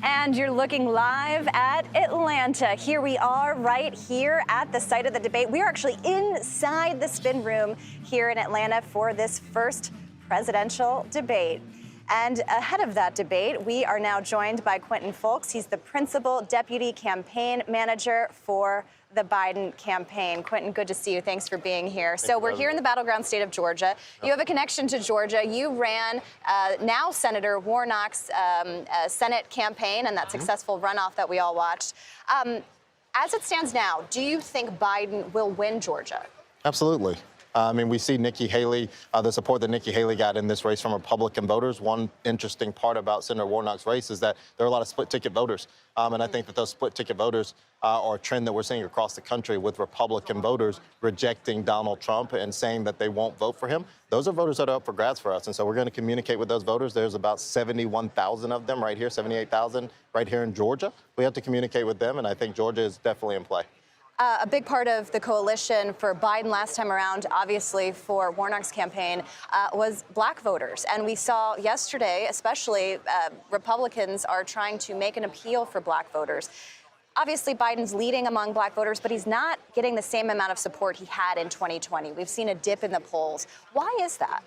And you're looking live at Atlanta. Here we are right here at the site of the debate. We are actually inside the spin room here in Atlanta for this first presidential debate. And ahead of that debate, we are now joined by Quentin Fulks. He's the principal deputy campaign manager for the Biden campaign. Quentin, good to see you. Thanks for being here. So we're here in the battleground state of Georgia. You have a connection to Georgia. You ran now Senator Warnock's Senate campaign and that successful runoff that we all watched. As it stands now, do you think Biden will win Georgia? Absolutely. I mean, we see Nikki Haley, the support that Nikki Haley got in this race from Republican voters. One interesting part about Senator Warnock's race is that there are a lot of split-ticket voters. And I think that those split-ticket voters are a trend that we're seeing across the country with Republican voters rejecting Donald Trump and saying that they won't vote for him. Those are voters that are up for grabs for us. And so we're going to communicate with those voters. There's about 71,000 of them right here, 78,000 right here in Georgia. We have to communicate with them, and I think Georgia is definitely in play. A big part of the coalition for Biden last time around, obviously for Warnock's campaign, was black voters. And we saw yesterday, especially Republicans are trying to make an appeal for black voters. Obviously, Biden's leading among black voters, but he's not getting the same amount of support he had in 2020. We've seen a dip in the polls. Why is that?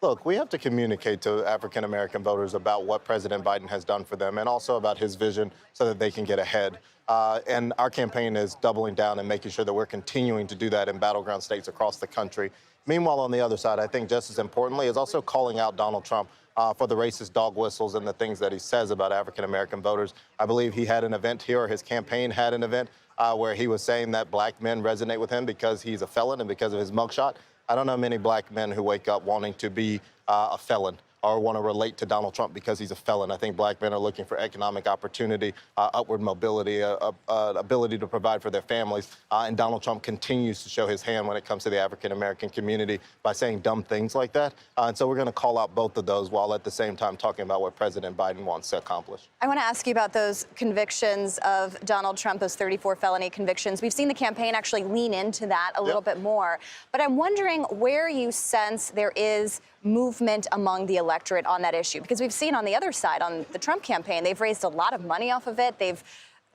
Look, we have to communicate to African-American voters about what President Biden has done for them and also about his vision so that they can get ahead. And our campaign is doubling down and making sure that we're continuing to do that in battleground states across the country. Meanwhile, on the other side, I think just as importantly is also calling out Donald Trump for the racist dog whistles and the things that he says about African-American voters. I believe he had an event here, or his campaign had an event where he was saying that black men resonate with him because he's a felon and because of his mugshot. I don't know many black men who wake up wanting to be a felon or want to relate to Donald Trump because he's a felon. I think black men are looking for economic opportunity, upward mobility, ability to provide for their families. And Donald Trump continues to show his hand when it comes to the African-American community by saying dumb things like that. And so we're going to call out both of those while at the same time talking about what President Biden wants to accomplish. I want to ask you about those convictions of Donald Trump, those 34 felony convictions. We've seen the campaign actually lean into that a little bit more. But I'm wondering where you sense there is movement among the electorate on that issue, because we've seen on the other side, on the Trump campaign, they've raised a lot of money off of it. They've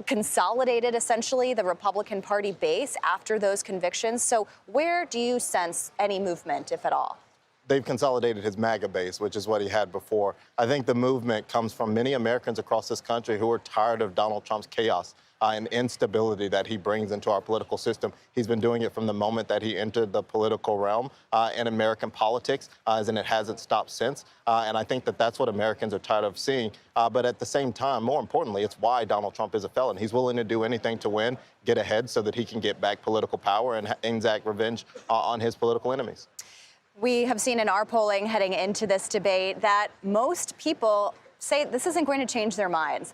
consolidated essentially the Republican Party base after those convictions. So where do you sense any movement, if at all? They've consolidated his MAGA base, which is what he had before. I think the movement comes from many Americans across this country who are tired of Donald Trump's chaos and instability that he brings into our political system. He's been doing it from the moment that he entered the political realm in American politics, and it hasn't stopped since. And I think that that's what Americans are tired of seeing. But at the same time, more importantly, it's why Donald Trump is a felon. He's willing to do anything to win, get ahead so that he can get back political power and exact revenge on his political enemies. We have seen in our polling heading into this debate that most people say this isn't going to change their minds.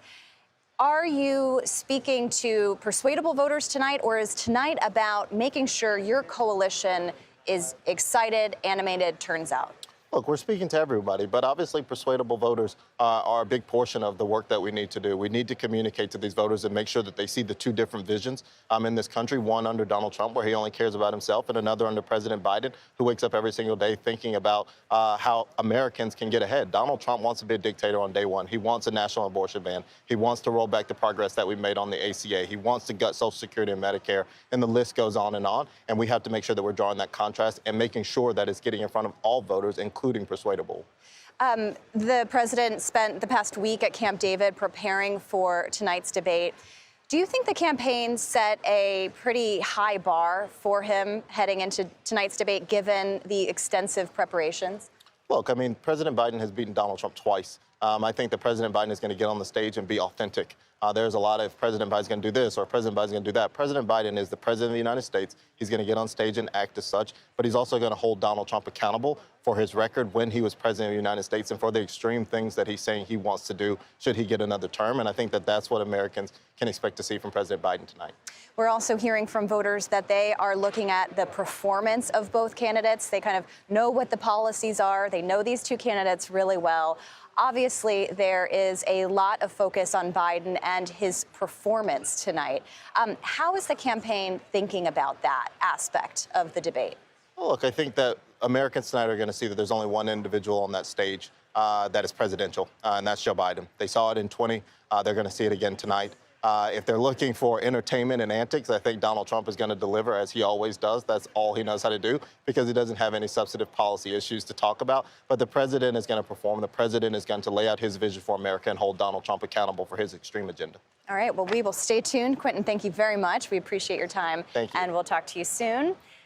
Are you speaking to persuadable voters tonight, or is tonight about making sure your coalition is excited, animated, turns out? Look, we're speaking to everybody, but obviously persuadable voters are a big portion of the work that we need to do. We need to communicate to these voters and make sure that they see the two different visions in this country, one under Donald Trump, where he only cares about himself, and another under President Biden, who wakes up every single day thinking about how Americans can get ahead. Donald Trump wants to be a dictator on day one. He wants a national abortion ban. He wants to roll back the progress that we made on the ACA. He wants to gut Social Security and Medicare, and the list goes on. And we have to make sure that we're drawing that contrast and making sure that it's getting in front of all voters, including persuadable. The president spent the past week at Camp David preparing for tonight's debate. Do you think the campaign set a pretty high bar for him heading into tonight's debate, given the extensive preparations? Look, I mean, President Biden has beaten Donald Trump twice. I think that President Biden is going to get on the stage and be authentic. There's a lot of President Biden's going to do this or President Biden's going to do that. President Biden is the president of the United States. He's going to get on stage and act as such, but he's also going to hold Donald Trump accountable for his record when he was president of the United States and for the extreme things that he's saying he wants to do should he get another term. And I think that that's what Americans can expect to see from President Biden tonight. We're also hearing from voters that they are looking at the performance of both candidates. They kind of know what the policies are. They know these two candidates really well. Obviously, there is a lot of focus on Biden and his performance tonight. How is the campaign thinking about that aspect of the debate? Well, look, I think that Americans tonight are going to see that there's only one individual on that stage that is presidential, and that's Joe Biden. They saw it in 20. They're going to see it again tonight. If they're looking for entertainment and antics, I think Donald Trump is going to deliver, as he always does. That's all he knows how to do, because he doesn't have any substantive policy issues to talk about. But the president is going to perform. The president is going to lay out his vision for America and hold Donald Trump accountable for his extreme agenda. All right, well, we will stay tuned. Quentin, thank you very much. We appreciate your time. Thank you. And we'll talk to you soon.